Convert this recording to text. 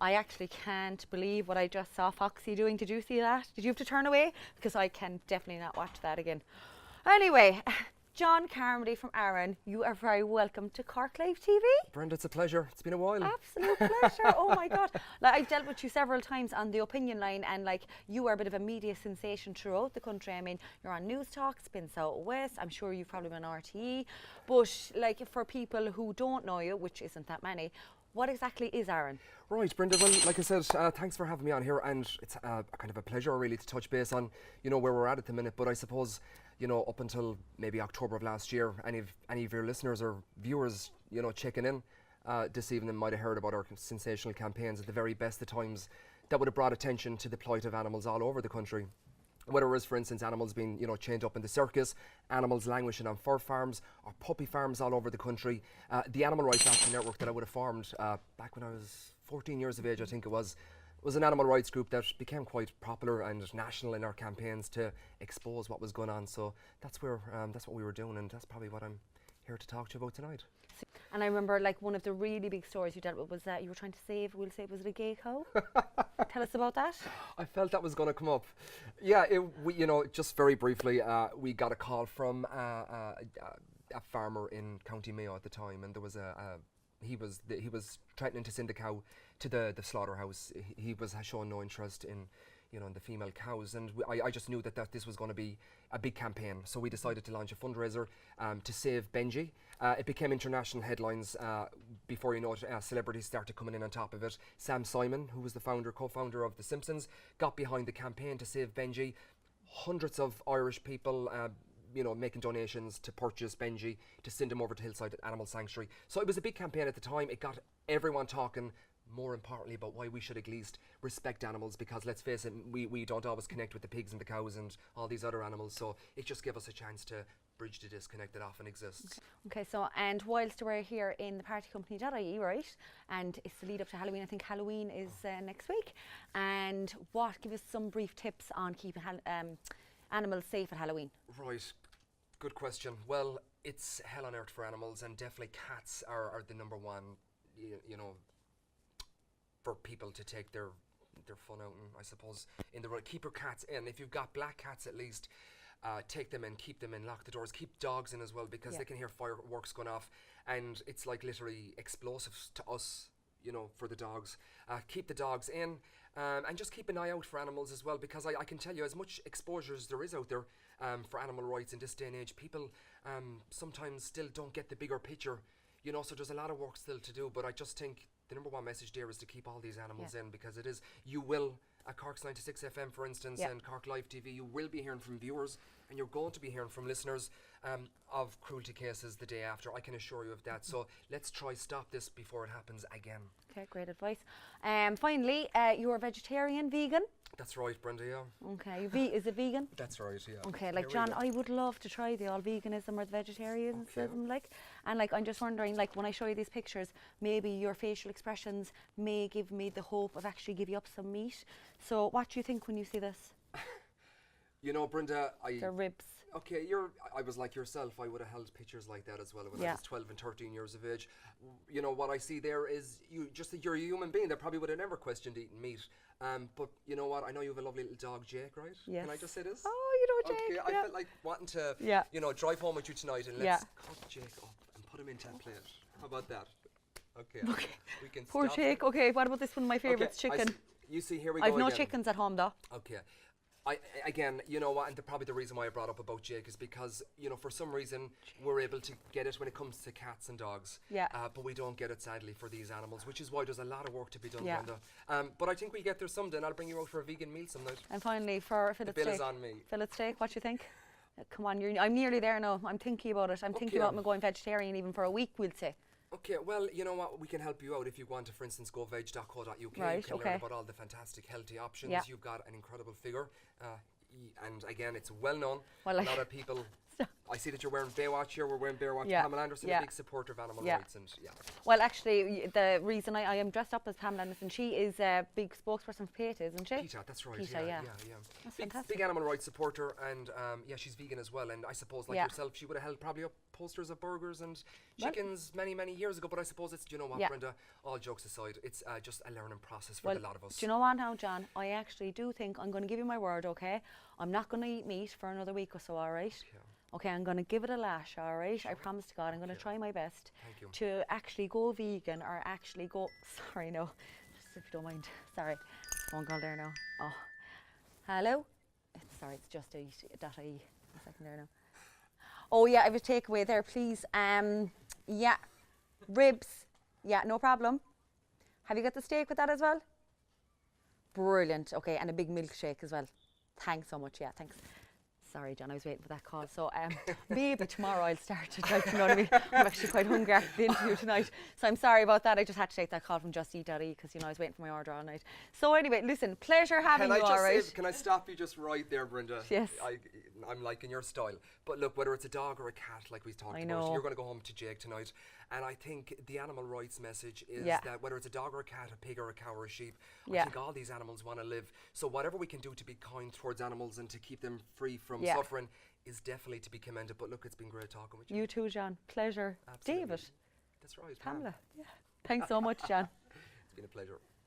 I actually can't believe what I just saw Foxy doing. Did you see that? Did you have to turn away? Because I can definitely not watch that again. Anyway, John Carmody from Aaron, you are very welcome to Cork Live TV. Brenda, it's a pleasure. It's been a while. Absolute pleasure. Oh my God. Like, I've dealt with you several times on the opinion line, and like, you are a bit of a media sensation throughout the country. I mean, you're on News Talk, Spin South West. I'm sure you've probably been on RTE. But like, for people who don't know you, which isn't that many, what exactly is Aaron? Right, Brenda, well, like I said, thanks for having me on here, and it's kind of a pleasure really to touch base on, you know, where we're at the minute. But I suppose, you know, up until maybe October of last year, any of your listeners or viewers, you know, checking in this evening might have heard about our sensational campaigns at the very best of times that would have brought attention to the plight of animals all over the country. Whether it was, for instance, animals being, you know, chained up in the circus, animals languishing on fur farms or puppy farms all over the country. The Animal Rights Action Network that I would have formed back when I was 14 years of age, I think it was an animal rights group that became quite popular and national in our campaigns to expose what was going on. So that's where that's what we were doing, and that's probably what I'm here to talk to you about tonight. And I remember, like, one of the really big stories you dealt with was that you were trying to save, we'll say, was it a gay cow? Tell us about that. I felt that was going to come up. Yeah, you know, just very briefly, we got a call from a farmer in County Mayo at the time, and there was he was threatening to send a cow to the slaughterhouse. He was showing no interest in, you know, in the female cows, and I just knew that this was going to be a big campaign. So we decided to launch a fundraiser to save Benji. It became international headlines. Before you know it, celebrities started coming in on top of it. Sam Simon, who was the co-founder of The Simpsons, got behind the campaign to save Benji. Hundreds of Irish people, you know, making donations to purchase Benji, to send him over to Hillside Animal Sanctuary. So it was a big campaign at the time. It got everyone talking, more importantly, about why we should at least respect animals, because let's face it, we don't always connect with the pigs and the cows and all these other animals. So it just gave us a chance to bridge the disconnect that often exists. Okay, so, and whilst we're here in the partycompany.ie, right, and it's the lead up to Halloween, I think Halloween is next week, and give us some brief tips on keeping animals safe at Halloween. Right, good question. Well, it's hell on earth for animals, and definitely cats are the number one, you know, for people to take their fun out, and I suppose in the road. Keep your cats in. If you've got black cats, at least take them in, keep them in, lock the doors, keep dogs in as well, because they can hear fireworks going off, and it's like literally explosives to us, you know, for the dogs. Keep the dogs in, and just keep an eye out for animals as well, because I can tell you, as much exposure as there is out there for animal rights in this day and age, people sometimes still don't get the bigger picture, you know, so there's a lot of work still to do. But I just think the number one message there is to keep all these animals in, because it is, you will, at Cork's 96 FM, for instance, and Cork Live TV, you will be hearing from viewers, and you're going to be hearing from listeners of cruelty cases the day after. I can assure you of that. So let's try stop this before it happens again. Okay, great advice. Finally, you're a vegetarian, vegan? That's right, Brenda, yeah. Okay, is it vegan? That's right, yeah. Okay, like John, I would love to try the all veganism or the vegetarianism, like, and like, I'm just wondering, like, when I show you these pictures, maybe your facial expressions may give me the hope of actually give you up some meat. So what do you think when you see this? You know, Brenda, They're ribs. Okay, I was like yourself. I would have held pictures like that as well when I was 12 and 13 years of age. You know, what I see there is you're a human being that probably would have never questioned eating meat. But you know what? I know you have a lovely little dog, Jake, right? Yes. Can I just say this? Oh, you know Jake. Okay, I felt like wanting to, you know, drive home with you tonight, and let's cut Jake up and put him into a plate. How about that? Okay. We can Poor stop Jake. Okay, what about this one of my favourites, chicken? You see, here we go I've no again. chickens at home, though. Okay. Again, you know what, and probably the reason why I brought up about Jake is because, you know, for some reason we're able to get it when it comes to cats and dogs, but we don't get it sadly for these animals, which is why there's a lot of work to be done, Brenda. But I think we'll get there someday, and I'll bring you out for a vegan meal some night. And finally, for fillet steak. The bill is on me. Fillet steak, what do you think? Come on, I'm nearly there now. I'm thinking about it. I'm thinking about me going vegetarian even for a week, we'll say. Okay, well, you know what, we can help you out if you want to, for instance, go veg.co.uk. Right, you can learn about all the fantastic healthy options. You've got an incredible figure. And again, it's well known. Well, a lot of people I see that you're wearing Baywatch here. We're wearing Baywatch. Yeah. Pamela Anderson, Yeah. a big supporter of animal Yeah. rights, and Well, actually, the reason I am dressed up as Pamela Anderson, she is a big spokesperson for PETA, isn't she? PETA, that's right. PETA, yeah. That's Big, fantastic. big animal rights supporter, and she's vegan as well. And I suppose, like Yeah. yourself, she would have held probably up posters of burgers and Well- chickens many years ago. But I suppose it's, you know what, Yeah. Brenda, all jokes aside, it's just a learning process for Well, a lot of us. do you know what now, John? I actually do think I'm going to give you my word, okay? I'm not going to eat meat for another week or so, all right? Yeah. Okay, I'm going to give it a lash, all right? I promise to God, I'm going to try my best Thank you. to actually go vegan or actually go... Sorry, no. Just if you don't mind. Sorry. Phone call there now. Oh. Hello? Sorry, it's just a .ie. A second there now. Oh, yeah, I have a takeaway there, please. Yeah. Ribs. Yeah, no problem. Have you got the steak with that as well? Brilliant. Okay, and a big milkshake as well. Thanks so much. Yeah, thanks. Sorry, John, I was waiting for that call. So maybe tomorrow I'll start it. Like, you know what I mean? I'm actually quite hungry after the interview tonight. So I'm sorry about that. I just had to take that call from JustEat.ie because, you know, I was waiting for my order all night. So anyway, listen, pleasure having you, all right? Can I stop you just right there, Brenda? Yes. I'm liking your style. But look, whether it's a dog or a cat, like we talked I about, know. you're going to go home to Jake tonight. And I think the animal rights message is Yeah. that whether it's a dog or a cat, a pig or a cow or a sheep, Yeah. I think all these animals want to live. So whatever we can do to be kind towards animals and to keep them free from Yeah. suffering is definitely to be commended. But look, it's been great talking with you. You too, John. Pleasure. Absolutely. David. That's right, Pam. Pamela. Yeah. Thanks so much, John. It's been a pleasure.